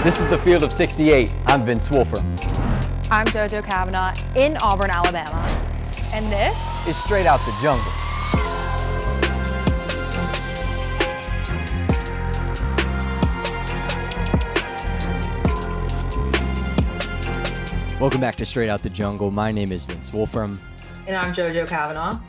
This is the field of 68. I'm Vince Wolfram. I'm Jojo Cavanagh in Auburn, Alabama. And this is Straight Out the Jungle. Welcome back to Straight Out the Jungle. My name is Vince Wolfram. And I'm Jojo Cavanagh.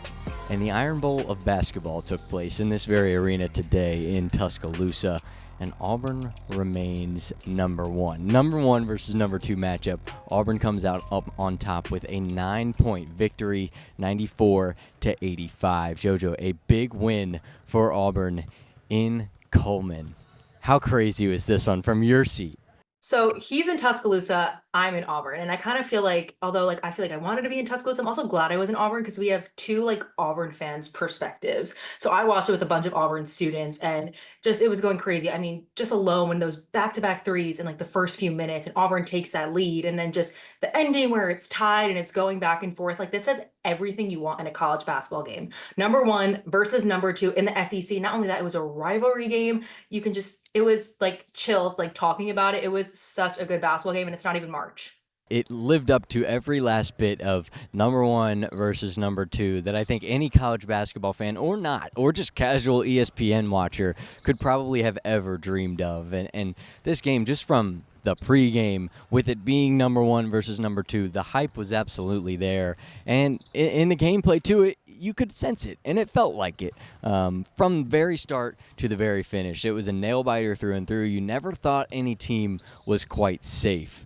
And the Iron Bowl of basketball took place in this very arena today in Tuscaloosa, and Auburn remains number one. Number one versus number two matchup. Auburn comes out up on top with a 9-point victory, 94-85. Jojo, a big win for Auburn in Coleman. How crazy was this one from your seat? So he's in Tuscaloosa, I'm in Auburn, and I kind of feel like, although I feel like I wanted to be in Tuscaloosa, I'm also glad I was in Auburn because we have two Auburn fans' perspectives. So I watched it with a bunch of Auburn students, and just it was going crazy. I mean, just alone when those back-to-back threes in the first few minutes, and Auburn takes that lead, and then just the ending where it's tied and it's going back and forth. This has everything you want in a college basketball game. Number one versus number two in the SEC. Not only that, it was a rivalry game. You can just, it was chills, talking about it. It was such a good basketball game, and it's not even March. It lived up to every last bit of number one versus number two that I think any college basketball fan or not, or just casual ESPN watcher could probably have ever dreamed of. And this game, just from the pregame, with it being number one versus number two, the hype was absolutely there. And in the gameplay, too, you could sense it, and it felt like it. From very start to the very finish, it was a nail-biter through and through. You never thought any team was quite safe.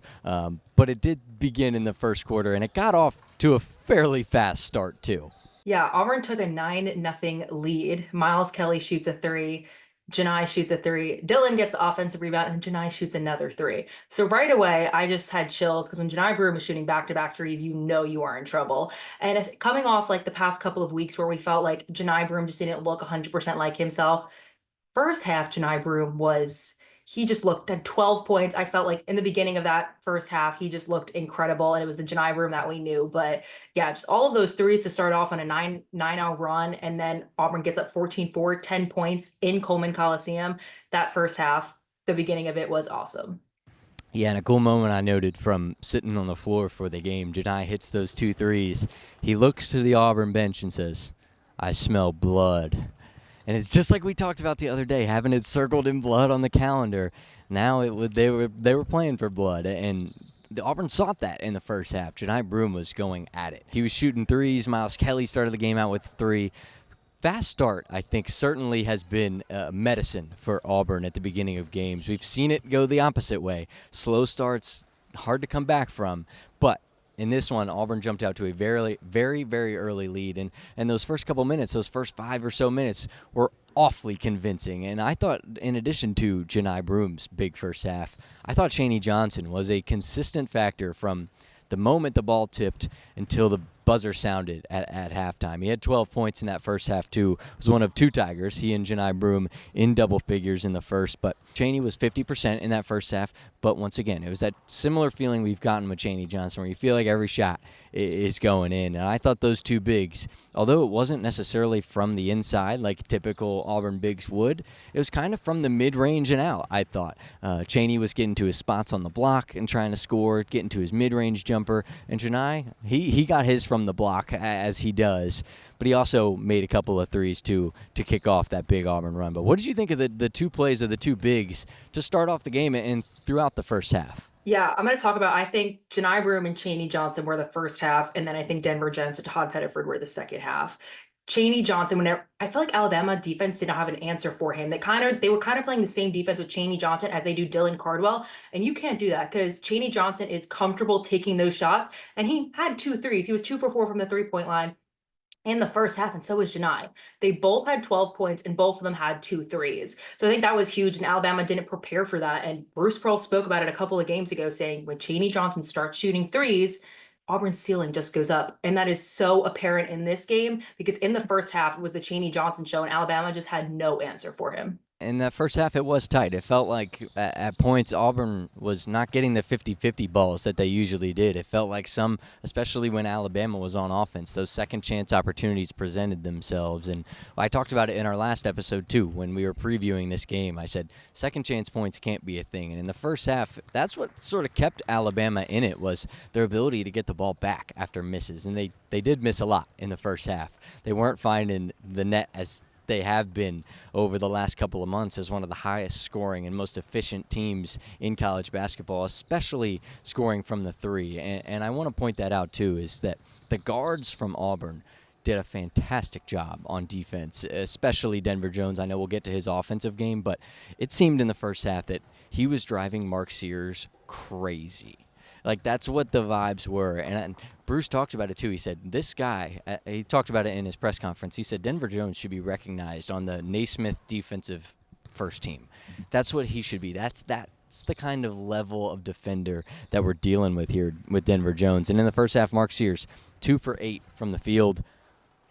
But it did begin in the first quarter, and it got off to a fairly fast start, too. Yeah, Auburn took a 9-0 lead. Miles Kelly shoots a three. Janai shoots a three. Dylan gets the offensive rebound, and Janai shoots another three. So right away, I just had chills because when Janai Broom is shooting back-to-back threes, you know you are in trouble. And coming off the past couple of weeks where we felt like Janai Broom just didn't look 100% like himself, first half Janai Broom he just looked at 12 points. I felt like in the beginning of that first half, he just looked incredible, and it was the Janai Broom that we knew. But yeah, just all of those threes to start off on a 9-0 run, and then Auburn gets up 14-4, 10 points in Coleman Coliseum. That first half, the beginning of it was awesome. Yeah, and a cool moment I noted from sitting on the floor for the game, Janai hits those 2 threes. He looks to the Auburn bench and says, "I smell blood." And it's just like we talked about the other day, having it circled in blood on the calendar. Now they were playing for blood, and the Auburn sought that in the first half. Janai Broom was going at it. He was shooting threes. Miles Kelly started the game out with 3. Fast start, I think, certainly has been medicine for Auburn at the beginning of games. We've seen it go the opposite way. Slow starts, hard to come back from, but in this one, Auburn jumped out to a very, very, very early lead, and those first couple minutes, those first 5 or so minutes, were awfully convincing. And I thought, in addition to Janai Broom's big first half, I thought Chaney Johnson was a consistent factor from the moment the ball tipped until the buzzer sounded at halftime. He had 12 points in that first half, too. Was one of 2 Tigers, he and Janai Broom, in double figures in the first. But Chaney was 50% in that first half. But once again, it was that similar feeling we've gotten with Chaney Johnson where you feel like every shot is going in. And I thought those 2 bigs, although it wasn't necessarily from the inside like typical Auburn bigs would, it was kind of from the mid-range and out, I thought. Chaney was getting to his spots on the block and trying to score, getting to his mid-range jumper. And Janai, he got his from the block, as he does, but he also made a couple of threes to kick off that big Auburn run. But what did you think of the 2 plays of the 2 bigs to start off the game and throughout the first half? Yeah, I'm going to talk about, I think Janai Broom and Chaney Johnson were the first half, and then I think Denver Jones and Tahaad Pettiford were the second half. Chaney Johnson, whenever I feel like Alabama defense did not have an answer for him. They were kind of playing the same defense with Chaney Johnson as they do Dylan Cardwell, and you can't do that because Chaney Johnson is comfortable taking those shots, and he had 2 threes. He was 2 for 4 from the 3-point line in the first half, and so was Janai. They both had 12 points, and both of them had 2 threes. So I think that was huge, and Alabama didn't prepare for that. And Bruce Pearl spoke about it a couple of games ago, saying when Chaney Johnson starts shooting threes, Auburn's ceiling just goes up. And that is so apparent in this game because in the first half, it was the Chaney Johnson show, and Alabama just had no answer for him. in that first half, it was tight. It felt like at points Auburn was not getting the 50-50 balls that they usually did. It felt like some, especially when Alabama was on offense, those second chance opportunities presented themselves. And I talked about it in our last episode too when we were previewing this game. I said second chance points can't be a thing. And in the first half, that's what sort of kept Alabama in it, was their ability to get the ball back after misses. And they did miss a lot in the first half. They weren't finding the net as they have been over the last couple of months as one of the highest scoring and most efficient teams in college basketball, especially scoring from the three. And I want to point that out too, is that the guards from Auburn did a fantastic job on defense, especially Denver Jones. I know we'll get to his offensive game, but it seemed in the first half that he was driving Mark Sears crazy. Like, that's what the vibes were. And Bruce talked about it, too. He said, this guy, he talked about it in his press conference. He said, Denver Jones should be recognized on the Naismith defensive first team. That's what he should be. That's the kind of level of defender that we're dealing with here with Denver Jones. And in the first half, Mark Sears, 2 for 8 from the field,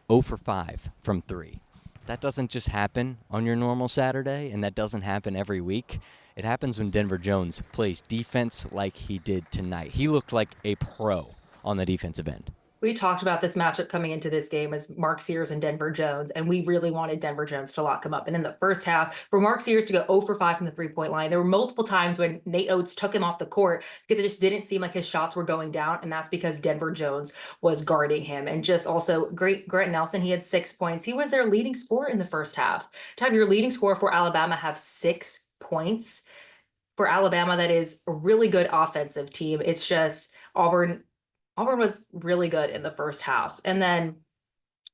0 for 5 from 3. That doesn't just happen on your normal Saturday, and that doesn't happen every week. It happens when Denver Jones plays defense like he did tonight. He looked like a pro on the defensive end. We talked about this matchup coming into this game as Mark Sears and Denver Jones, and we really wanted Denver Jones to lock him up. And in the first half, for Mark Sears to go 0 for 5 from the three-point line, there were multiple times when Nate Oates took him off the court because it just didn't seem like his shots were going down, and that's because Denver Jones was guarding him. And just also, great Grant Nelson, he had 6 points. He was their leading scorer in the first half. To have your leading scorer for Alabama have 6 points for Alabama, that is a really good offensive team. It's just Auburn was really good in the first half. And then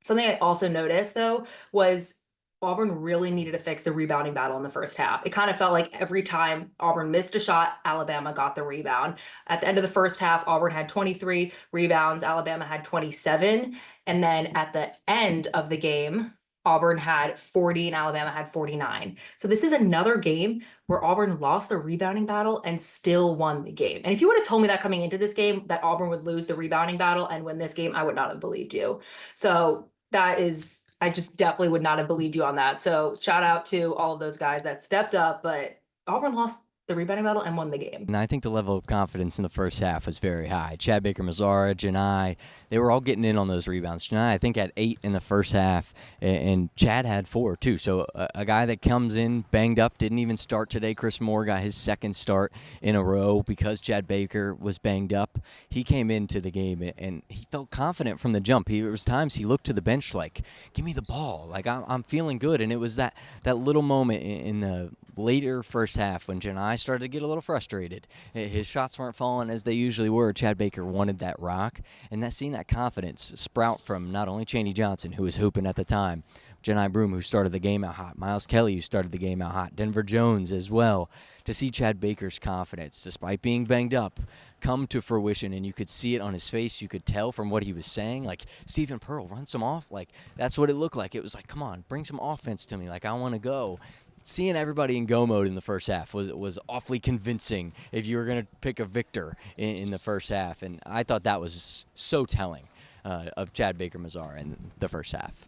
something I also noticed, though, was Auburn really needed to fix the rebounding battle in the first half. It kind of felt like every time Auburn missed a shot, Alabama got the rebound. At the end of the first half, Auburn had 23 rebounds, Alabama had 27. And then at the end of the game, Auburn had 40 and Alabama had 49. So this is another game where Auburn lost the rebounding battle and still won the game. And if you would have told me that coming into this game, that Auburn would lose the rebounding battle and win this game, I would not have believed you. So that is, I just definitely would not have believed you on that. So shout out to all of those guys that stepped up, but Auburn lost the rebounding battle and won the game. And I think the level of confidence in the first half was very high. Chad Baker-Mazara, Janai, they were all getting in on those rebounds. Janai, I think, had 8 in the first half, and Chad had 4 too. So a guy that comes in banged up, didn't even start today. Chris Moore got his second start in a row because Chad Baker was banged up. He came into the game and he felt confident from the jump. There was times he looked to the bench like, give me the ball. Like, I'm feeling good. And it was that little moment in the later first half when Janai started to get a little frustrated. His shots weren't falling as they usually were. Chad Baker wanted that rock, and seeing that confidence sprout from not only Chaney Johnson, who was hooping at the time, Janai Broom, who started the game out hot, Miles Kelly, who started the game out hot, Denver Jones as well, to see Chad Baker's confidence, despite being banged up, come to fruition, and you could see it on his face. You could tell from what he was saying, like, Stephen Pearl, run some off. Like, that's what it looked like. It was like, come on, bring some offense to me. Like, I want to go. Seeing everybody in go mode in the first half was awfully convincing if you were going to pick a victor in the first half. And I thought that was so telling of Chad Baker-Mazara in the first half.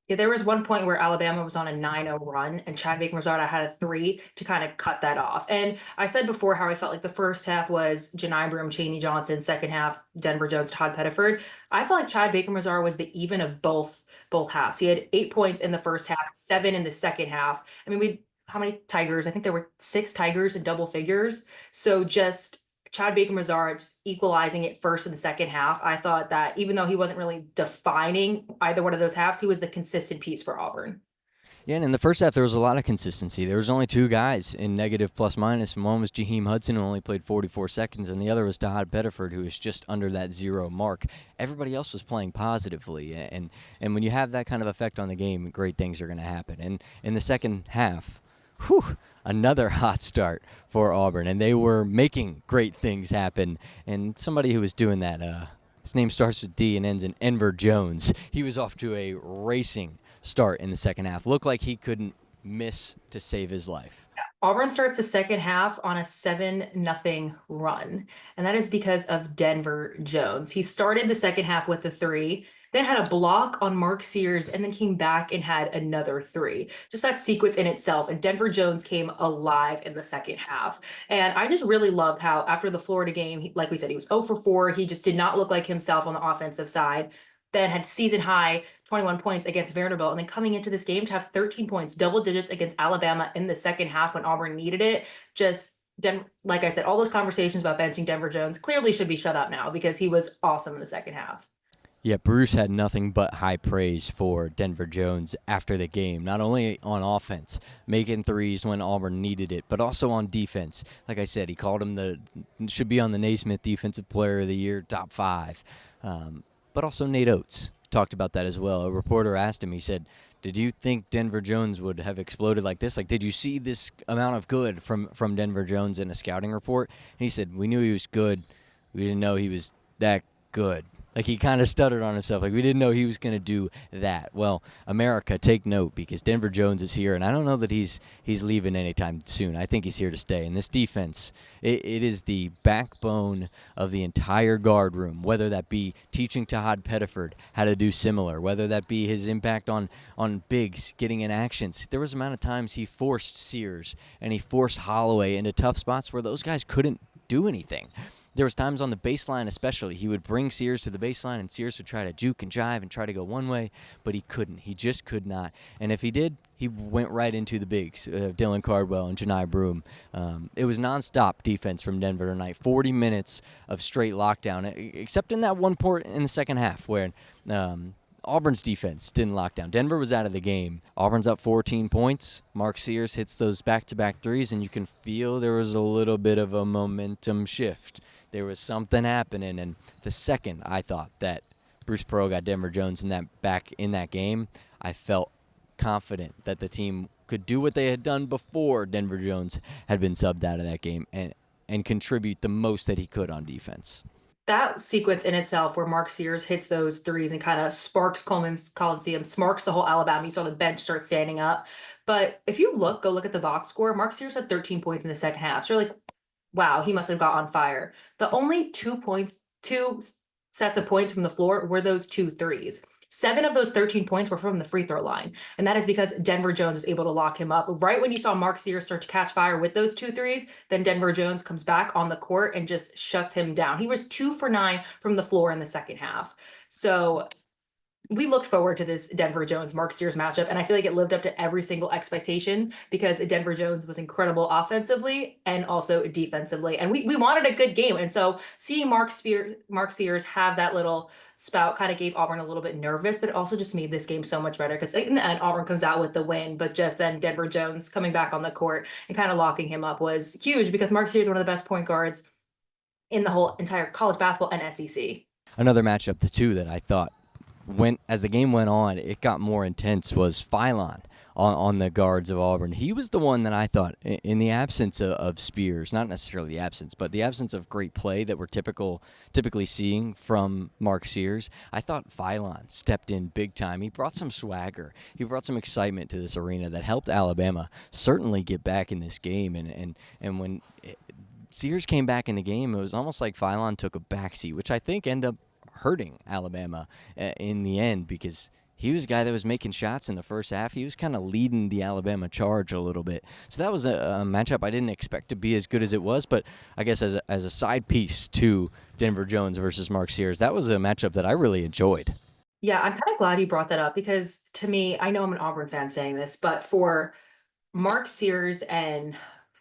Yeah, there was one point where Alabama was on a 9-0 run, and Chad Baker-Mazara had a 3 to kind of cut that off. And I said before how I felt like the first half was Janai Broom, Chaney Johnson, second half Denver Jones, Tahaad Pettiford. I felt like Chad Baker-Mazara was the even of both halves. He had 8 points in the first half, 7 in the second half. I mean, how many Tigers? I think there were 6 Tigers in double figures. So just Chad Baker-Mazara just equalizing it first in the second half. I thought that even though he wasn't really defining either one of those halves, he was the consistent piece for Auburn. Yeah, and in the first half, there was a lot of consistency. There was only 2 guys in negative plus-minus, and one was Jaheim Hudson, who only played 44 seconds, and the other was Tahaad Pettiford, who was just under that 0 mark. Everybody else was playing positively, and when you have that kind of effect on the game, great things are going to happen. And in the second half, another hot start for Auburn, and they were making great things happen. And somebody who was doing that, his name starts with D and ends in Denver Jones. He was off to a racing start in the second half. Looked like he couldn't miss to save his life. Auburn starts the second half on a 7-0 run, and that is because of Denver Jones. He started the second half with the 3, then had a block on Mark Sears, and then came back and had another three. Just that sequence in itself. And Denver Jones came alive in the second half. And I just really loved how after the Florida game, like we said, he was 0 for 4. He just did not look like himself on the offensive side. Then had season high 21 points against Vanderbilt. And then coming into this game to have 13 points, double digits against Alabama in the second half when Auburn needed it. Just like I said, all those conversations about benching Denver Jones clearly should be shut up now because he was awesome in the second half. Yeah, Bruce had nothing but high praise for Denver Jones after the game, not only on offense, making threes when Auburn needed it, but also on defense. Like I said, he called him should be on the Naismith Defensive Player of the Year, top 5. But also Nate Oates talked about that as well. A reporter asked him, he said, did you think Denver Jones would have exploded like this? Like, did you see this amount of good from Denver Jones in a scouting report? And he said, we knew he was good. We didn't know he was that good. Like, he kind of stuttered on himself. Like, we didn't know he was going to do that. Well, America, take note, because Denver Jones is here, and I don't know that he's leaving anytime soon. I think he's here to stay. And this defense, it is the backbone of the entire guard room, whether that be teaching Tahaad Pettiford how to do similar, whether that be his impact on bigs, getting in actions. There was an amount of times he forced Sears and he forced Holloway into tough spots where those guys couldn't do anything. There was times on the baseline especially, he would bring Sears to the baseline, and Sears would try to juke and jive and try to go one way, but he couldn't. He just could not. And if he did, he went right into the bigs, Dylan Cardwell and Janai Broom. It was nonstop defense from Denver tonight, 40 minutes of straight lockdown, except in that one port in the second half where Auburn's defense didn't lock down. Denver was out of the game. Auburn's up 14 points. Mark Sears hits those back-to-back threes, and you can feel there was a little bit of a momentum shift. There was something happening, and the second I thought that Bruce Pearl got Denver Jones back in that game, I felt confident that the team could do what they had done before Denver Jones had been subbed out of that game and contribute the most that he could on defense. That sequence in itself where Mark Sears hits those threes and kind of sparks Coleman Coliseum, sparks the whole Alabama. You saw the bench start standing up. But if you go look at the box score, Mark Sears had 13 points in the second half. So you're like, wow, he must have got on fire. The only 2 sets of points from the floor were those 2 threes. 7 of those 13 points were from the free throw line. And that is because Denver Jones was able to lock him up. Right when you saw Mark Sears start to catch fire with those 2 threes, then Denver Jones comes back on the court and just shuts him down. He was 2 for 9 from the floor in the second half. So we looked forward to this Denver Jones-Mark Sears matchup, and I feel like it lived up to every single expectation because Denver Jones was incredible offensively and also defensively. And we wanted a good game. And so seeing Mark Sears have that little spout kind of gave Auburn a little bit nervous, but it also just made this game so much better because in the end, Auburn comes out with the win, but just then Denver Jones coming back on the court and kind of locking him up was huge because Mark Sears is one of the best point guards in the whole entire college basketball and SEC. Another matchup, the two that I thought as the game went on, it got more intense was Philon on the guards of Auburn. He was the one that I thought, in the absence of Spears, not necessarily the absence, but the absence of great play that we're typically seeing from Mark Sears, I thought Philon stepped in big time. He brought some swagger. He brought some excitement to this arena that helped Alabama certainly get back in this game. And when Sears came back in the game, it was almost like Philon took a backseat, which I think ended up hurting Alabama in the end because he was a guy that was making shots in the first half. He was kind of leading the Alabama charge a little bit. So that was a matchup I didn't expect to be as good as it was, but I guess as a side piece to Denver Jones versus Mark Sears, that was a matchup that I really enjoyed. Yeah, I'm kind of glad you brought that up because to me, I know I'm an Auburn fan saying this, but for Mark Sears and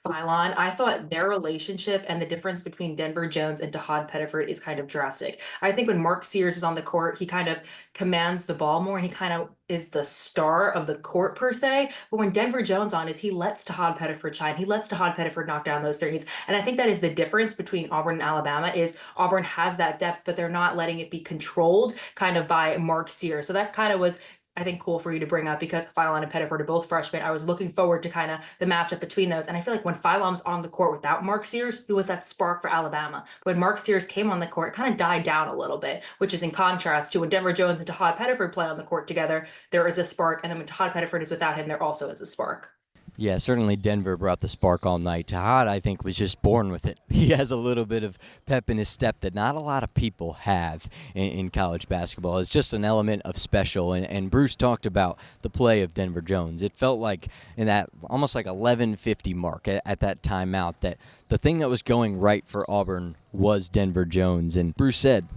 Philon, I thought their relationship and the difference between Denver Jones and Tahaad Pettiford is kind of drastic. I think when Mark Sears is on the court, he kind of commands the ball more and he kind of is the star of the court per se. But when Denver Jones on he lets Tahaad Pettiford shine. He lets Tahaad Pettiford knock down those threes. And I think that is the difference between Auburn and Alabama is Auburn has that depth, but they're not letting it be controlled kind of by Mark Sears. So that kind of was I think cool for you to bring up because Philon and Pettiford are both freshmen. I was looking forward to kind of the matchup between those. And I feel like when Philon's on the court without Mark Sears, who was that spark for Alabama. When Mark Sears came on the court, it kind of died down a little bit, which is in contrast to when Denver Jones and Tahaad Pettiford play on the court together, there is a spark. And then when Tahaad Pettiford is without him, there also is a spark. Yeah, certainly Denver brought the spark all night. Tahaad, I think, was just born with it. He has a little bit of pep in his step that not a lot of people have in college basketball. It's just an element of special. And Bruce talked about the play of Denver Jones. It felt like in that almost like 11:50 mark at that timeout that the thing that was going right for Auburn was Denver Jones. And Bruce said,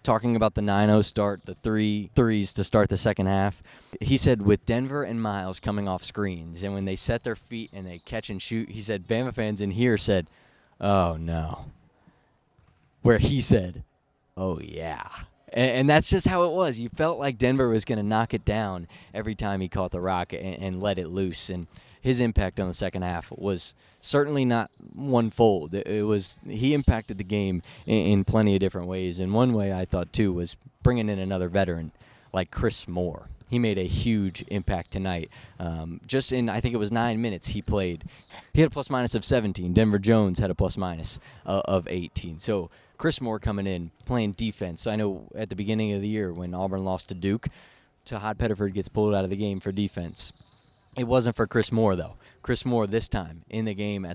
talking about the 9-0 start, the 3 threes to start the second half. He said with Denver and Miles coming off screens, and when they set their feet and they catch and shoot, he said Bama fans in here said, "Oh, no." Where he said, "Oh, yeah." And that's just how it was. You felt like Denver was going to knock it down every time he caught the rock and let it loose. And his impact on the second half was certainly not one-fold. It was he impacted the game in plenty of different ways. And one way I thought, too, was bringing in another veteran like Chris Moore. He made a huge impact tonight. Just in, I think it was 9 minutes he played. He had a plus-minus of 17. Denver Jones had a plus-minus of 18. So Chris Moore coming in, playing defense. I know at the beginning of the year when Auburn lost to Duke, Tahaad Pettiford gets pulled out of the game for defense. It wasn't for Chris Moore, though. Chris Moore this time in the game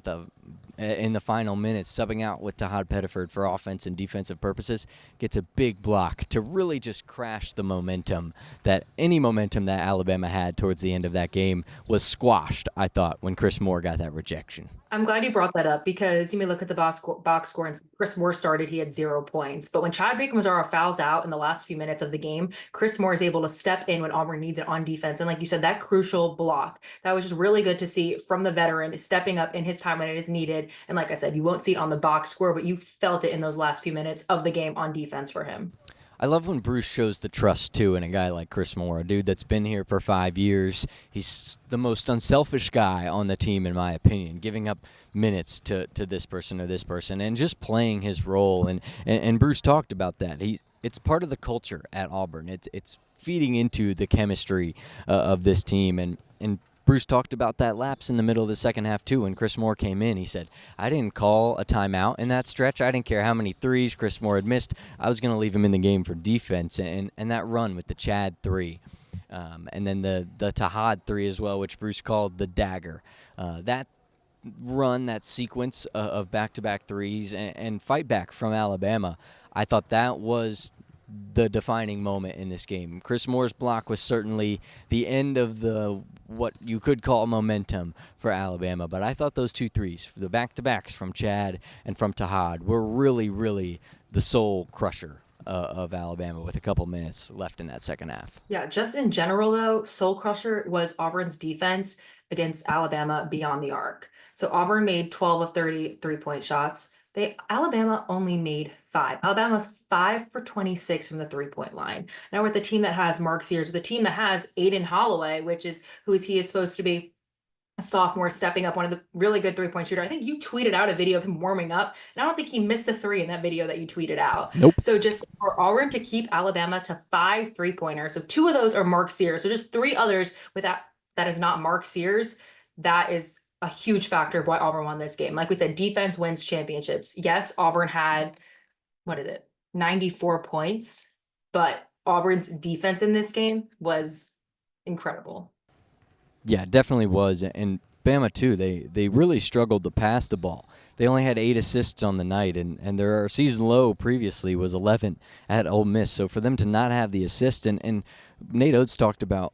in the final minutes, subbing out with Tahaad Pettiford for offense and defensive purposes, gets a big block to really just crash the momentum that Alabama had towards the end of that game was squashed, I thought, when Chris Moore got that rejection. I'm glad you brought that up because you may look at the box score and Chris Moore started, he had 0 points. But when Chad Baker-Mazara fouls out in the last few minutes of the game, Chris Moore is able to step in when Auburn needs it on defense. And like you said, that crucial block, that was just really good to see from the veteran stepping up in his time when it is needed. And like I said, you won't see it on the box score, but you felt it in those last few minutes of the game on defense for him. I love when Bruce shows the trust, too, in a guy like Chris Moore, a dude that's been here for 5 years. He's the most unselfish guy on the team, in my opinion, giving up minutes to this person or this person and just playing his role. And Bruce talked about that. It's part of the culture at Auburn. It's feeding into the chemistry of this team. And Bruce talked about that lapse in the middle of the second half, too. When Chris Moore came in, he said, I didn't call a timeout in that stretch. I didn't care how many threes Chris Moore had missed. I was going to leave him in the game for defense. And that run with the Chad 3, and then the Tahaad 3 as well, which Bruce called the dagger. That run, that sequence of back-to-back threes and fight back from Alabama, I thought that was the defining moment in this game. Chris Moore's block was certainly the end of what you could call momentum for Alabama, but I thought those 2 threes, the back-to-backs from Chad and from Tahaad, were really, really the soul crusher of Alabama with a couple minutes left in that second half. Yeah, just in general, though, soul crusher was Auburn's defense against Alabama beyond the arc. So Auburn made 12 of 30 three-point shots. Alabama only made 5. Alabama's 5 for 26 from the 3-point line. Now we're the team that has Mark Sears, the team that has Aiden Holloway, which is he is supposed to be a sophomore stepping up, one of the really good 3-point shooter. I think you tweeted out a video of him warming up, and I don't think he missed a 3 in that video that you tweeted out. Nope. So just for Auburn to keep Alabama to 5 3-pointers, so 2 of those are Mark Sears, so just 3 others with that is not Mark Sears, that is a huge factor of why Auburn won this game. Like we said, defense wins championships. Yes, Auburn had, 94 points, but Auburn's defense in this game was incredible. Yeah, definitely was. And Bama, too, they really struggled to pass the ball. They only had 8 assists on the night, and their season low previously was 11 at Ole Miss. So for them to not have the assist, and Nate Oates talked about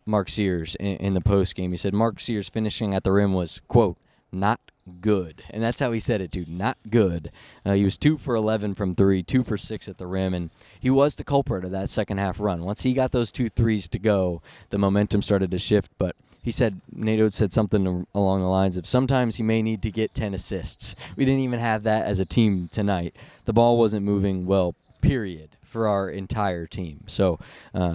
Mark Sears in the postgame. He said Mark Sears finishing at the rim was, quote, not good. And that's how he said it, too, not good. He was 2 for 11 from 3, 2 for 6 at the rim, and he was the culprit of that second half run. Once he got those 2 threes to go, the momentum started to shift. But he said, Nate Oates said something along the lines of, sometimes he may need to get 10 assists. We didn't even have that as a team tonight. The ball wasn't moving well, period, for our entire team. So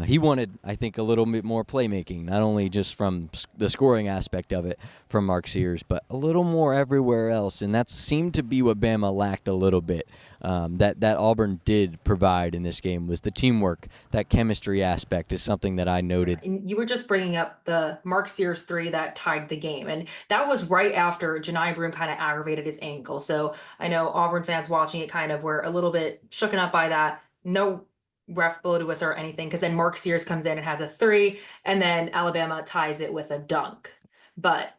he wanted, I think, a little bit more playmaking, not only just from the scoring aspect of it from Mark Sears, but a little more everywhere else. And that seemed to be what Bama lacked a little bit. That Auburn did provide in this game was the teamwork. That chemistry aspect is something that I noted. And you were just bringing up the Mark Sears 3 that tied the game. And that was right after Janai Broom kind of aggravated his ankle. So I know Auburn fans watching it kind of were a little bit shooken up by that. No ref blow to us or anything, because then Mark Sears comes in and has a 3, and then Alabama ties it with a dunk. But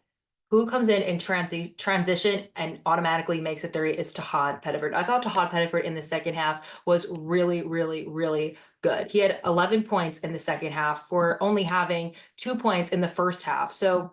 who comes in transition and automatically makes a three is Tahaad Pettiford. I thought Tahaad Pettiford in the second half was really, really, really good. He had 11 points in the second half for only having 2 points in the first half. So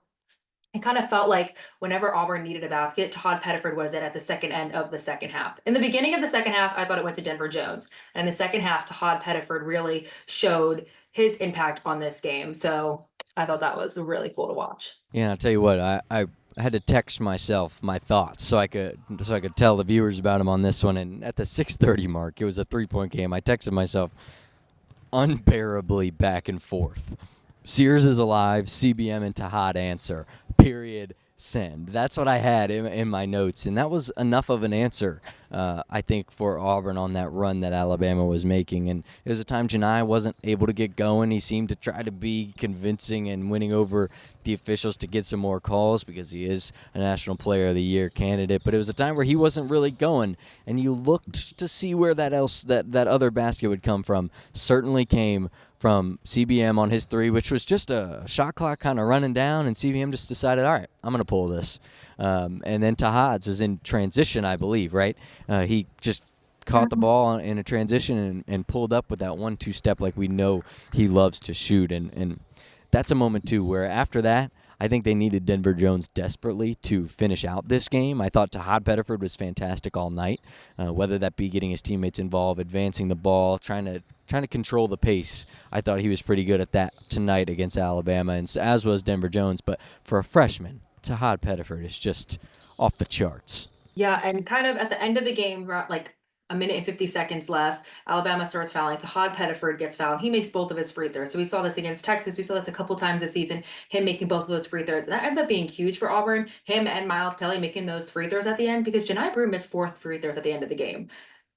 it kind of felt like whenever Auburn needed a basket, Tahaad Pettiford was it at the second end of the second half. In the beginning of the second half, I thought it went to Denver Jones. And in the second half, Tahaad Pettiford really showed his impact on this game. So I thought that was really cool to watch. Yeah, I'll tell you what, I had to text myself my thoughts so I could tell the viewers about him on this one. And at the 6:30 mark, it was a 3-point game. I texted myself unbearably back and forth. Sears is alive, CBM and Tahaad answer. Period. Send. That's what I had in my notes, and that was enough of an answer, I think, for Auburn on that run that Alabama was making. And it was a time Janai wasn't able to get going. He seemed to try to be convincing and winning over the officials to get some more calls because he is a National Player of the Year candidate. But it was a time where he wasn't really going, and you looked to see where that other basket would come from. Certainly came from CBM on his three, which was just a shot clock kind of running down, and CBM just decided, all right, I'm going to pull this. And then Tahaad's was in transition, I believe, right? He just caught the ball in a transition and pulled up with that 1-2 step like we know he loves to shoot. And that's a moment, too, where after that, I think they needed Denver Jones desperately to finish out this game. I thought Tahaad Pettiford was fantastic all night, whether that be getting his teammates involved, advancing the ball, trying to control the pace. I thought he was pretty good at that tonight against Alabama, and as was Denver Jones. But for a freshman, Tahaad Pettiford is just off the charts. Yeah, and kind of at the end of the game, like a minute and 50 seconds left, Alabama starts fouling. Tahaad Pettiford gets fouled. He makes both of his free throws. So we saw this against Texas. We saw this a couple times this season, him making both of those free throws. And that ends up being huge for Auburn, him and Miles Kelly making those free throws at the end, because Janai Broom missed 4 free throws at the end of the game.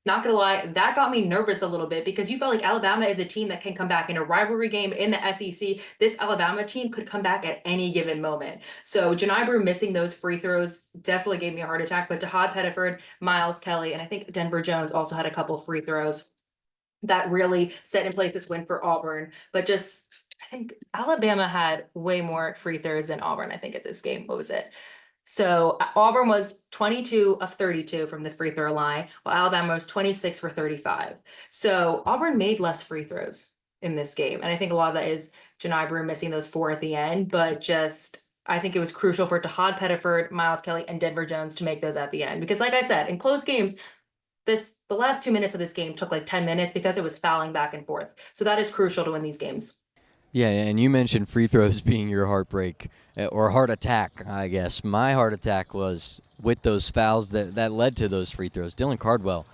Not gonna lie, that got me nervous a little bit because you felt like Alabama is a team that can come back in a rivalry game in the SEC. This Alabama team could come back at any given moment. So Janai Broom missing those free throws definitely gave me a heart attack. But Tahaad Pettiford, Miles Kelly, and I think Denver Jones also had a couple of free throws that really set in place this win for Auburn. But just, I think Alabama had way more free throws than Auburn, I think, at this game. What was it? So Auburn was 22 of 32 from the free throw line, while Alabama was 26 for 35. So Auburn made less free throws in this game. And I think a lot of that is Janai Broom missing those 4 at the end, but just I think it was crucial for Tahaad Pettiford, Miles Kelly, and Denver Jones to make those at the end. Because like I said, in close games, the last 2 minutes of this game took like 10 minutes because it was fouling back and forth. So that is crucial to win these games. Yeah, and you mentioned free throws being your heartbreak or heart attack, I guess. My heart attack was with those fouls that led to those free throws. Dylan Cardwell,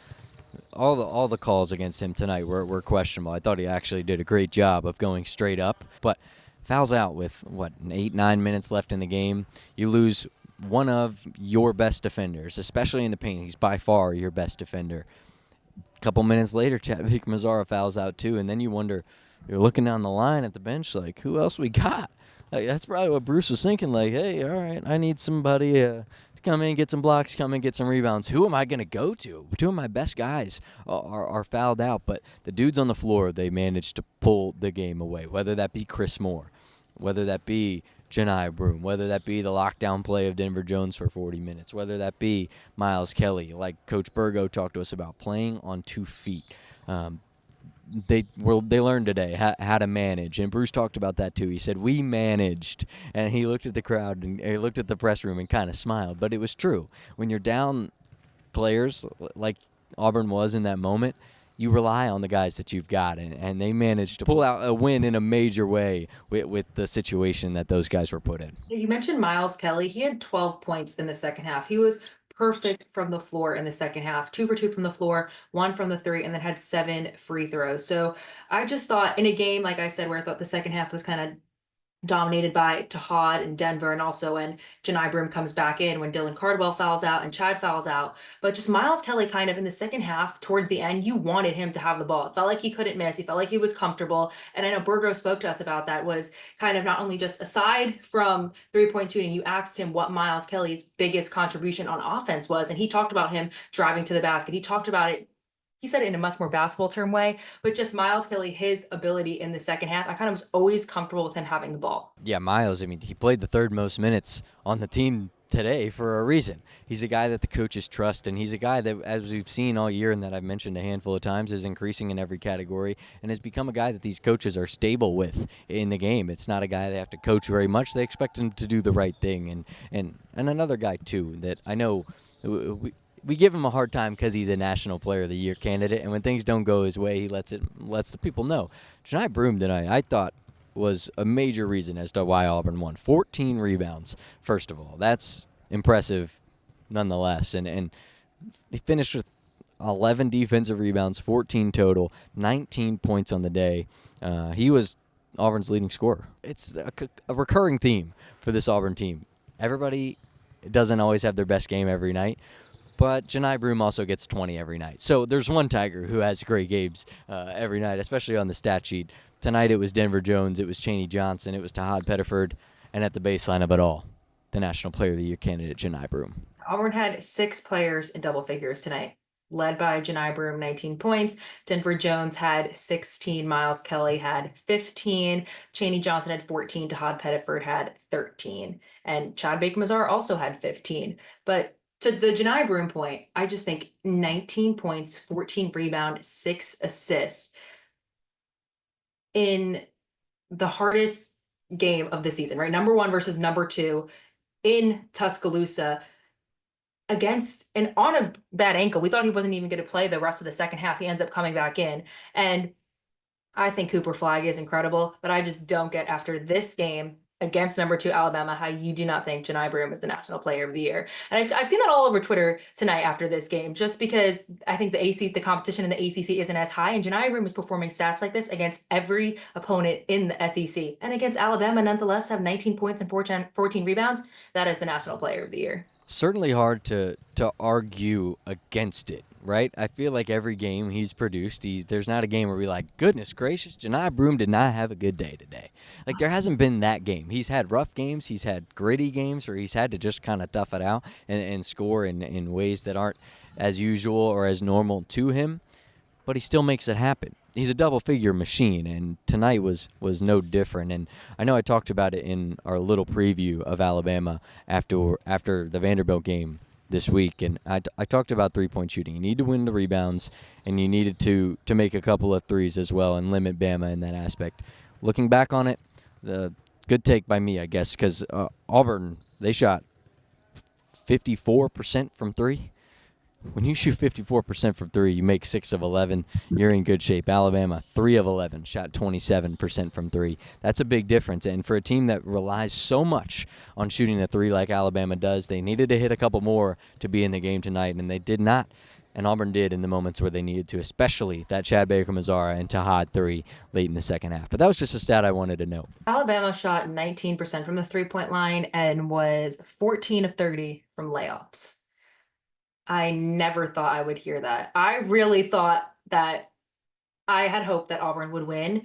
all the calls against him tonight were questionable. I thought he actually did a great job of going straight up, but fouls out with, 8-9 minutes left in the game. You lose one of your best defenders, especially in the paint. He's by far your best defender. A couple minutes later, Chad Baker-Mazara fouls out too, and then you wonder, you're looking down the line at the bench like, who else we got? Like, that's probably what Bruce was thinking, like, hey, all right, I need somebody to come in, get some blocks, come in, get some rebounds. Who am I going to go to? 2 of my best guys are fouled out, but the dudes on the floor, they managed to pull the game away, whether that be Chris Moore, whether that be Janai Broom, whether that be the lockdown play of Denver Jones for 40 minutes, whether that be Miles Kelly, like Coach Burgo talked to us about, playing on 2 feet. They learned today how to manage, and Bruce talked about that too. He said we managed, and he looked at the crowd and he looked at the press room and kind of smiled. But it was true. When you're down players like Auburn was in that moment, you rely on the guys that you've got, and they managed to pull out a win in a major way with the situation that those guys were put in. You mentioned Miles Kelly. He had 12 points in the second half. He was perfect from the floor in the second half, 2 for 2 from the floor, 1 from the 3, and then had 7 free throws. So I just thought in a game, like I said, where I thought the second half was kind of dominated by Tahaad and Denver, and also when Janai Broom comes back in, when Dylan Cardwell fouls out and Chad fouls out. But just Miles Kelly kind of in the second half, towards the end, you wanted him to have the ball. It felt like he couldn't miss. He felt like he was comfortable. And I know Burgo spoke to us about that, was kind of not only just aside from 3-point shooting, you asked him what Miles Kelly's biggest contribution on offense was. And he talked about him driving to the basket. He talked about it he said it in a much more basketball term way, but just Miles Kelly, his ability in the second half, I kind of was always comfortable with him having the ball. Yeah, Miles, I mean, he played the third most minutes on the team today for a reason. He's a guy that the coaches trust, and he's a guy that, as we've seen all year and that I've mentioned a handful of times, is increasing in every category and has become a guy that these coaches are stable with in the game. It's not a guy they have to coach very much. They expect him to do the right thing. And another guy, too, that I know we give him a hard time because he's a National Player of the Year candidate, and when things don't go his way, he lets the people know. Janai Broom tonight, I thought, was a major reason as to why Auburn won. 14 rebounds, first of all. That's impressive nonetheless. And he finished with 11 defensive rebounds, 14 total, 19 points on the day. He was Auburn's leading scorer. It's a recurring theme for this Auburn team. Everybody doesn't always have their best game every night, but Janai Broom also gets 20 every night. So there's one Tiger who has great games every night, especially on the stat sheet. Tonight it was Denver Jones, it was Chaney Johnson, it was Tahaad Pettiford, and at the baseline of it all, the National Player of the Year candidate, Janai Broom. Auburn had 6 players in double figures tonight, led by Janai Broom, 19 points. Denver Jones had 16. Miles Kelly had 15. Chaney Johnson had 14. Tahaad Pettiford had 13. And Chad Baker-Mazara also had 15. But to the Janai Broom point, I just think 19 points, 14 rebound, 6 assists in the hardest game of the season, right? Number 1 versus number 2 in Tuscaloosa against and on a bad ankle. We thought he wasn't even going to play the rest of the second half. He ends up coming back in. And I think Cooper Flagg is incredible, but I just don't get after this game against number 2 Alabama how you do not think Janai Broom is the National Player of the Year. And I've seen that all over Twitter tonight after this game, just because I think the competition in the ACC isn't as high, and Janai Broom is performing stats like this against every opponent in the SEC. And against Alabama, nonetheless, have 19 points and 14 rebounds. That is the National Player of the Year. Certainly hard to argue against it, right? I feel like every game he's produced, there's not a game where we're like, goodness gracious, Janai Broom did not have a good day today. Like, there hasn't been that game. He's had rough games. He's had gritty games where he's had to just kind of tough it out and score in ways that aren't as usual or as normal to him, but he still makes it happen. He's a double-figure machine, and tonight was no different. And I know I talked about it in our little preview of Alabama after the Vanderbilt game this week, and I talked about three-point shooting. You need to win the rebounds, and you needed to make a couple of threes as well and limit Bama in that aspect. Looking back on it, the good take by me, I guess, because Auburn, they shot 54% from three. When you shoot 54% from three, you make 6 of 11, you're in good shape. Alabama, 3 of 11, shot 27% from three. That's a big difference. And for a team that relies so much on shooting the three like Alabama does, they needed to hit a couple more to be in the game tonight, and they did not. And Auburn did in the moments where they needed to, especially that Chad Baker-Mazara and Tahaad 3 late in the second half. But that was just a stat I wanted to note. Alabama shot 19% from the three-point line and was 14 of 30 from layups. I never thought I would hear that. I really thought that I had hoped that Auburn would win.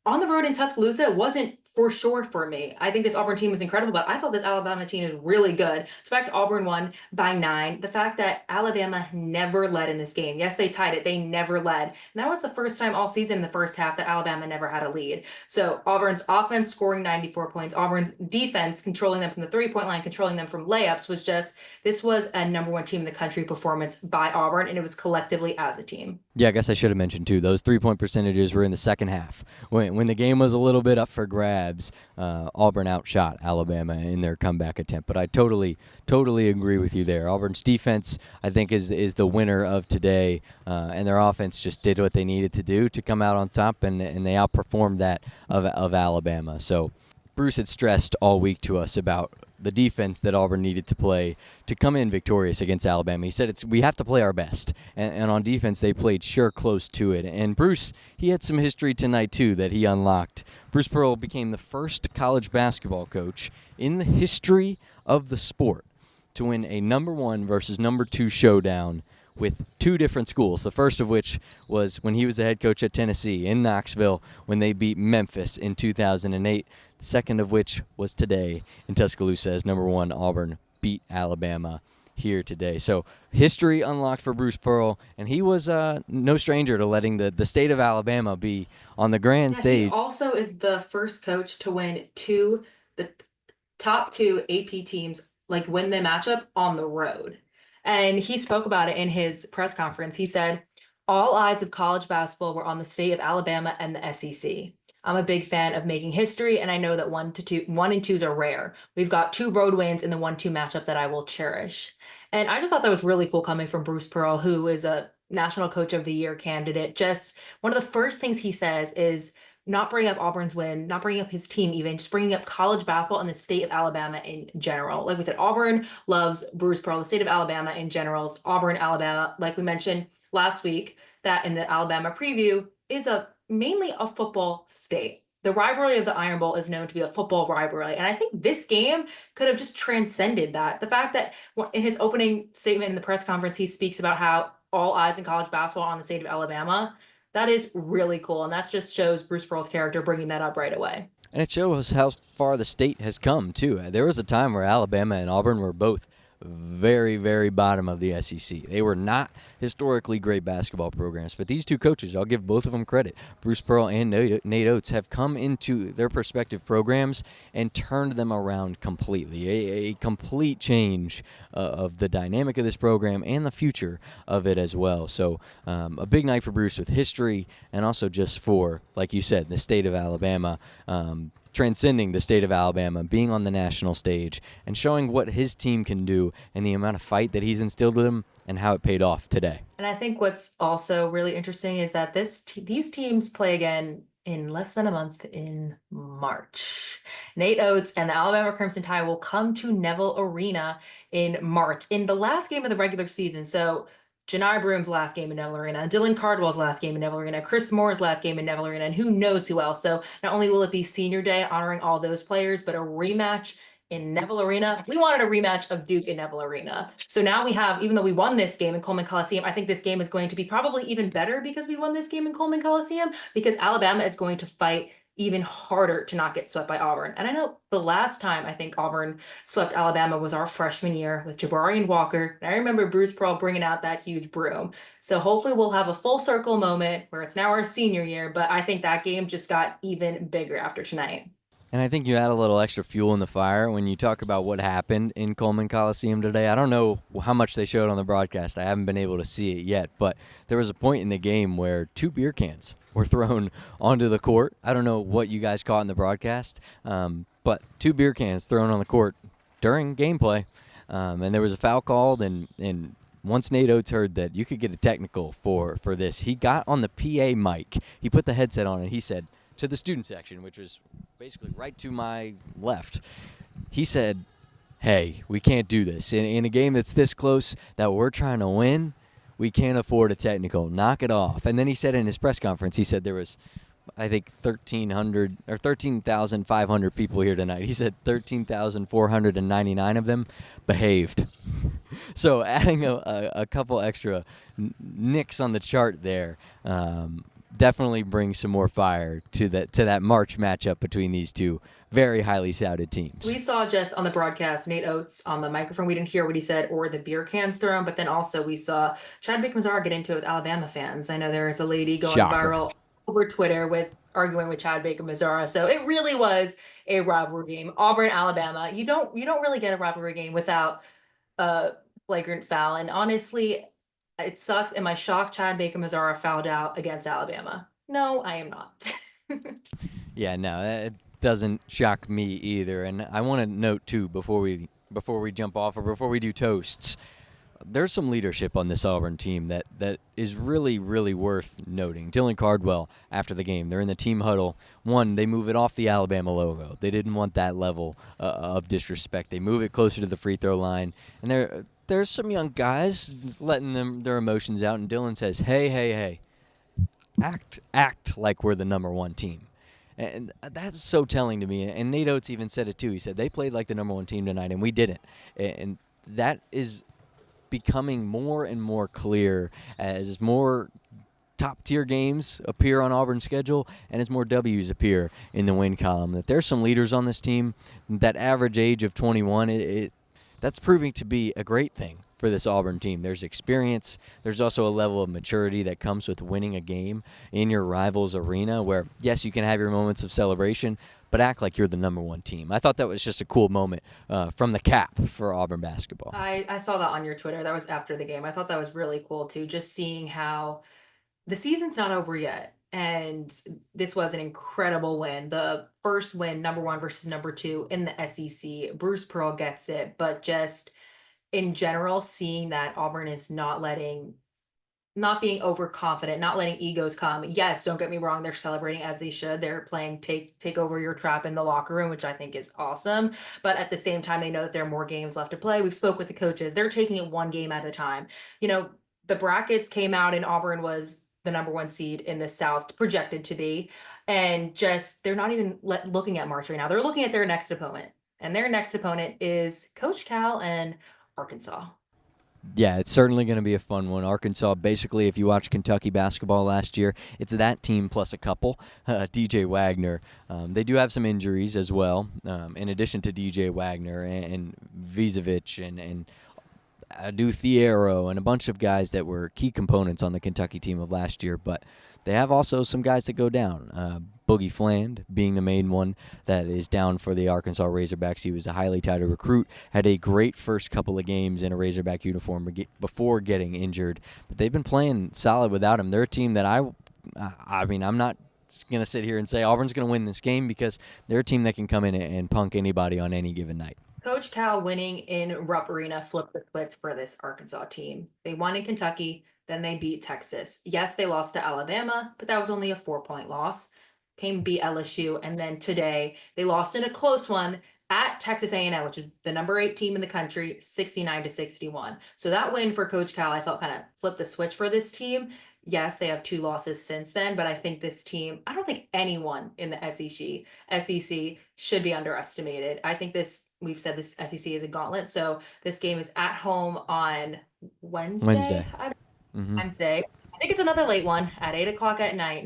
On the road in Tuscaloosa, it wasn't for sure for me. I think this Auburn team is incredible, but I thought this Alabama team is really good. The fact Auburn won by 9, the fact that Alabama never led in this game. Yes, they tied it. They never led. And that was the first time all season in the first half that Alabama never had a lead. So Auburn's offense scoring 94 points, Auburn's defense controlling them from the three-point line, controlling them from layups was just, this was a number 1 team in the country performance by Auburn, and it was collectively as a team. Yeah, I guess I should have mentioned, too, those three-point percentages were in the second half. When the game was a little bit up for grabs, Auburn outshot Alabama in their comeback attempt. But I totally agree with you there. Auburn's defense, I think, is the winner of today, and their offense just did what they needed to do to come out on top, and they outperformed that of Alabama. So Bruce had stressed all week to us about the defense that Auburn needed to play to come in victorious against Alabama. He said we have to play our best. And on defense, they played sure close to it. And Bruce, he had some history tonight, too, that he unlocked. Bruce Pearl became the first college basketball coach in the history of the sport to win a number 1 versus number 2 showdown with 2 different schools, the first of which was when he was the head coach at Tennessee in Knoxville when they beat Memphis in 2008. The second of which was today in Tuscaloosa as number 1 Auburn beat Alabama. here today. So history unlocked for Bruce Pearl, and he was no stranger to letting the state of Alabama be on the grand stage. He also is the first coach to win the top 2 AP teams, like win the matchup on the road. And he spoke about it in his press conference. He said, all eyes of college basketball were on the state of Alabama and the SEC. I'm a big fan of making history, and I know that 1 and 2s are rare. We've got 2 road wins in the 1-2 matchup that I will cherish. And I just thought that was really cool coming from Bruce Pearl, who is a National Coach of the Year candidate. Just one of the first things he says is not bringing up Auburn's win, not bringing up his team even, just bringing up college basketball and the state of Alabama in general. Like we said, Auburn loves Bruce Pearl. The state of Alabama in general is Auburn, Alabama. Like we mentioned last week, that in the Alabama preview is mainly a football state. The rivalry of the Iron Bowl is known to be a football rivalry. And I think this game could have just transcended that. The fact that in his opening statement in the press conference, he speaks about how all eyes in college basketball are on the state of Alabama. That is really cool. And that just shows Bruce Pearl's character bringing that up right away. And it shows how far the state has come, too. There was a time where Alabama and Auburn were both very, very bottom of the SEC. They were not historically great basketball programs, but these 2 coaches, I'll give both of them credit. Bruce Pearl and Nate Oates have come into their respective programs and turned them around completely. A complete change of the dynamic of this program and the future of it as well. So a big night for Bruce with history and also just for, like you said, the state of Alabama, transcending the state of Alabama, being on the national stage, and showing what his team can do and the amount of fight that he's instilled with them and how it paid off today. And I think what's also really interesting is that these teams play again in less than a month in March. Nate Oates and the Alabama Crimson Tide will come to Neville Arena in March in the last game of the regular season. So Janai Broom's last game in Neville Arena, Dylan Cardwell's last game in Neville Arena, Chris Moore's last game in Neville Arena, and who knows who else. So not only will it be senior day honoring all those players, but a rematch in Neville Arena. We wanted a rematch of Duke in Neville Arena. So now we have, even though we won this game in Coleman Coliseum, I think this game is going to be probably even better because we won this game in Coleman Coliseum, because Alabama is going to fight even harder to not get swept by Auburn. And I know the last time I think Auburn swept Alabama was our freshman year with Jabari and Walker. And I remember Bruce Pearl bringing out that huge broom. So hopefully we'll have a full circle moment where it's now our senior year, but I think that game just got even bigger after tonight. And I think you add a little extra fuel in the fire when you talk about what happened in Coleman Coliseum today. I don't know how much they showed on the broadcast. I haven't been able to see it yet. But there was a point in the game where 2 beer cans were thrown onto the court. I don't know what you guys caught in the broadcast, but 2 beer cans thrown on the court during gameplay. And there was a foul called, and once Nate Oates heard that you could get a technical for this, he got on the PA mic. He put the headset on, and he said, to the student section, which was basically right to my left, he said, hey, we can't do this. In a game that's this close that we're trying to win, we can't afford a technical. Knock it off. And then he said in his press conference, he said there was, I think, 1,300 or 13,500 people here tonight. He said 13,499 of them behaved. So adding a couple extra nicks on the chart there definitely brings some more fire to that March matchup between these two very highly touted teams. We saw just on the broadcast Nate Oates on the microphone. We didn't hear what he said or the beer cans thrown, but then also we saw Chad Baker-Mazara get into it with Alabama fans. I know there is a lady going viral over Twitter with arguing with Chad Baker-Mazara. So it really was a rivalry game. Auburn, Alabama. You don't really get a rivalry game without a flagrant foul. And honestly, it sucks. Am I shocked Chad Baker-Mazara fouled out against Alabama? No, I am not. Yeah, no, it doesn't shock me either. And I want to note too, before we jump off or before we do toasts, there's some leadership on this Auburn team that is really, really worth noting. Dylan Cardwell, after the game, they're in the team huddle. One, they move it off the Alabama logo. They didn't want that level of disrespect. They move it closer to the free throw line. And there's some young guys letting their emotions out. And Dylan says, hey, act like we're the #1 team. And that's so telling to me. And Nate Oates even said it too. He said they played like the #1 team tonight, and we didn't. And that is becoming more and more clear as more top-tier games appear on Auburn's schedule and as more W's appear in the win column. That there's some leaders on this team. That average age of 21, that's proving to be a great thing for this Auburn team. There's experience. There's also a level of maturity that comes with winning a game in your rival's arena where, yes, you can have your moments of celebration, but act like you're the number one team. I thought that was just a cool moment from the cap for Auburn basketball. I saw that on your Twitter. That was after the game. I thought that was really cool too, just seeing how the season's not over yet. And this was an incredible win. The first win, number 1 versus number 2 in the SEC. Bruce Pearl gets it, but just in general, seeing that Auburn is not being overconfident, not letting egos come. Yes, don't get me wrong, they're celebrating as they should. They're playing take over your trap in the locker room, which I think is awesome. But at the same time, they know that there are more games left to play. We've spoke with the coaches. They're taking it one game at a time. The brackets came out and Auburn was the number 1 seed in the South, projected to be. And just, they're not even looking at March right now. They're looking at their next opponent. And their next opponent is Coach Cal and Arkansas. Yeah, it's certainly going to be a fun one. Arkansas, basically, if you watch Kentucky basketball last year, it's that team plus a couple. DJ Wagner. They do have some injuries as well, in addition to DJ Wagner and Vizovic and Aduthiero and a bunch of guys that were key components on the Kentucky team of last year. But they have also some guys that go down. Boogie Fland being the main one that is down for the Arkansas Razorbacks. He was a highly touted recruit, had a great first couple of games in a Razorback uniform before getting injured. But they've been playing solid without him. They're a team that I'm not going to sit here and say Auburn's going to win this game because they're a team that can come in and punk anybody on any given night. Coach Cal winning in Rupp Arena flipped the switch for this Arkansas team. They won in Kentucky, then they beat Texas. Yes, they lost to Alabama, but that was only a 4-point loss. Came beat LSU, and then today they lost in a close one at Texas A&M, which is the number 8 team in the country, 69-61. So that win for Coach Cal, I felt kind of flipped the switch for this team. Yes, they have 2 losses since then, but I think this team, I don't think anyone in the SEC should be underestimated. I think we've said this SEC is a gauntlet. So this game is at home on Wednesday. Wednesday. I think it's another late one at 8:00 at night,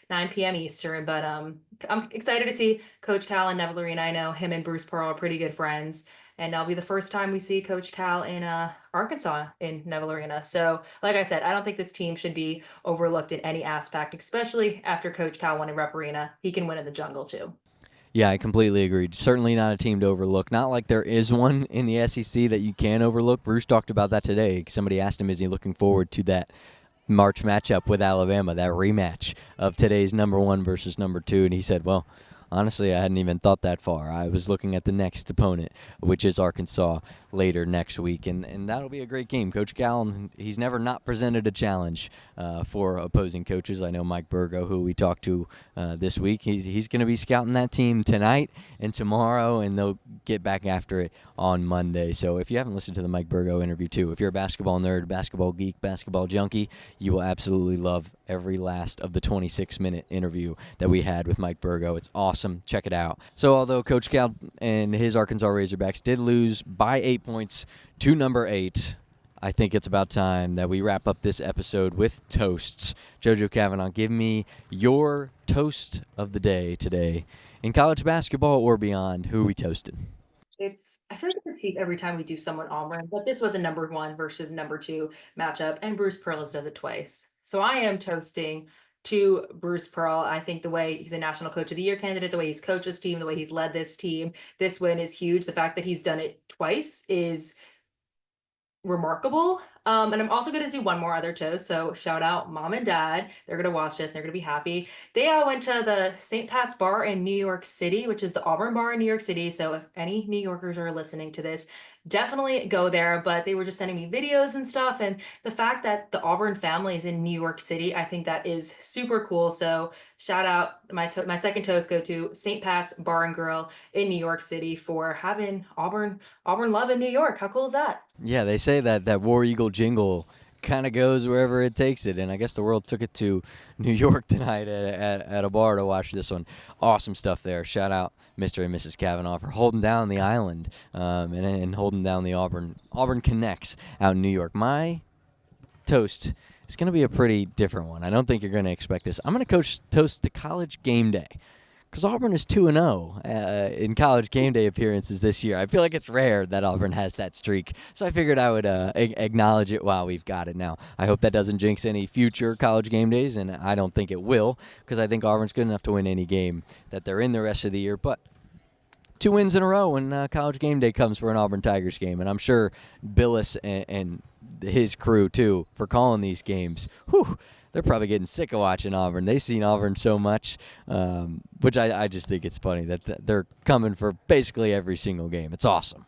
9 p.m. Eastern. But I'm excited to see Coach Cal in Neville Arena. I know him and Bruce Pearl are pretty good friends, and that'll be the first time we see Coach Cal in Arkansas in Neville Arena. So, like I said, I don't think this team should be overlooked in any aspect, especially after Coach Cal won in Rupp Arena. He can win in the jungle too. Yeah, I completely agree. Certainly not a team to overlook. Not like there is one in the SEC that you can overlook. Bruce talked about that today. Somebody asked him, is he looking forward to that March matchup with Alabama, that rematch of today's number 1 versus number 2? And he said, well, honestly, I hadn't even thought that far. I was looking at the next opponent, which is Arkansas, later next week, and that'll be a great game. Coach Cal, he's never not presented a challenge for opposing coaches. I know Mike Burgo, who we talked to this week, he's going to be scouting that team tonight and tomorrow, and they'll get back after it on Monday. So if you haven't listened to the Mike Burgo interview too, if you're a basketball nerd, basketball geek, basketball junkie, you will absolutely love every last of the 26-minute interview that we had with Mike Burgo. It's awesome. Check it out. So although Coach Cal and his Arkansas Razorbacks did lose by 8 points to number 8, I think it's about time that we wrap up this episode with toasts. Jojo Cavanagh, give me your toast of the day today. In college basketball or beyond, who are we toasting? I feel like it's repeat every time we do someone Auburn, but this was a number 1 versus number 2 matchup, and Bruce Pearl does it twice. So I am toasting to Bruce Pearl. I think the way he's a National Coach of the Year candidate, the way he's coached this team, the way he's led this team, this win is huge. The fact that he's done it twice is remarkable. And I'm also going to do one more other toast. So shout out Mom and Dad. They're going to watch this. They're going to be happy. They all went to the St. Pat's Bar in New York City, which is the Auburn Bar in New York City. So if any New Yorkers are listening to this, definitely go there. But they were just sending me videos and stuff. And the fact that the Auburn family is in New York City, I think that is super cool. So shout out, my second toast go to St. Pat's Bar and Grill in New York City for having Auburn love in New York. How cool is that? Yeah, they say that War Eagle jingle kind of goes wherever it takes it, and I guess the world took it to New York tonight at a bar to watch this one. Awesome stuff there. Shout out Mr. and Mrs. Cavanagh for holding down the island and holding down the Auburn Connects out in New York. My toast is going to be a pretty different one. I don't think you're going to expect this. I'm going to toast to College Game Day. because Auburn is 2-0 in college game day appearances this year. I feel like it's rare that Auburn has that streak, so I figured I would acknowledge it while we've got it now. I hope that doesn't jinx any future college game days, and I don't think it will, because I think Auburn's good enough to win any game that they're in the rest of the year. But 2 wins in a row when college game day comes for an Auburn Tigers game, and I'm sure Billis and his crew, too, for calling these games. Whew, they're probably getting sick of watching Auburn. They've seen Auburn so much, which I just think it's funny that they're coming for basically every single game. It's awesome.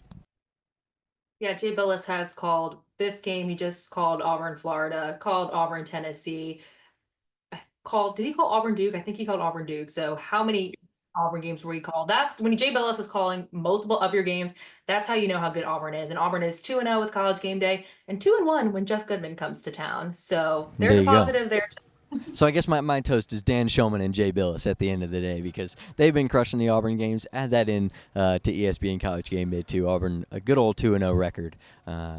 Yeah, Jay Billis has called this game. He just called Auburn, Florida, called Auburn, Tennessee. Did he call Auburn Duke? I think he called Auburn Duke. So how many Auburn games were he called? That's when Jay Billis is calling multiple of your games. That's how you know how good Auburn is. And Auburn is 2-0 with college game day and 2-1 when Jeff Goodman comes to town. So there's a positive there. So I guess my toast is Dan Shulman and Jay Billis at the end of the day, because they've been crushing the Auburn games. Add that in to ESPN College Game Day too. Auburn, a good old 2-0 record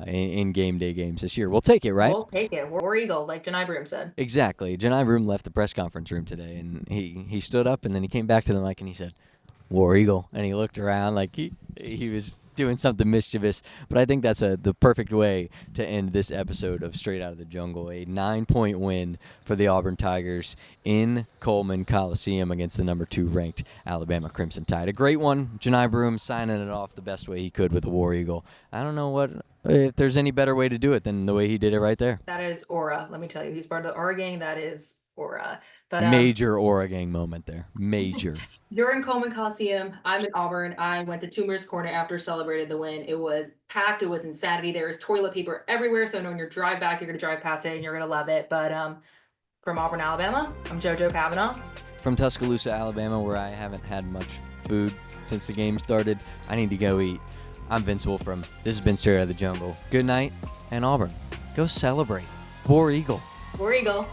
in game day games this year. We'll take it, right? We'll take it. War Eagle, like Janai Broom said. Exactly. Janai Broom left the press conference room today, and he stood up, and then he came back to the mic and he said, War Eagle, and he looked around like he was doing something mischievous. But I think that's the perfect way to end this episode of Straight Out of the Jungle. A 9-point win for the Auburn Tigers in Coleman Coliseum against the number 2 ranked Alabama Crimson Tide. A great one. Janai Broom signing it off the best way he could with the War Eagle. I don't know if there's any better way to do it than the way he did it right there. That is aura. Let me tell you, he's part of the Aura gang. That is aura. But major Aura gang moment there. Major. You're in Coleman Coliseum. I'm in Auburn. I went to Toomer's Corner after celebrated the win. It was packed. It was insanity. There was toilet paper everywhere. So when you drive back, you're going to drive past it and you're going to love it. But from Auburn, Alabama, I'm Jojo Cavanagh. From Tuscaloosa, Alabama, where I haven't had much food since the game started. I need to go eat. I'm Vince Wolfram. This has been Straight Out of the Jungle. Good night, and Auburn, go celebrate. War Eagle. War Eagle.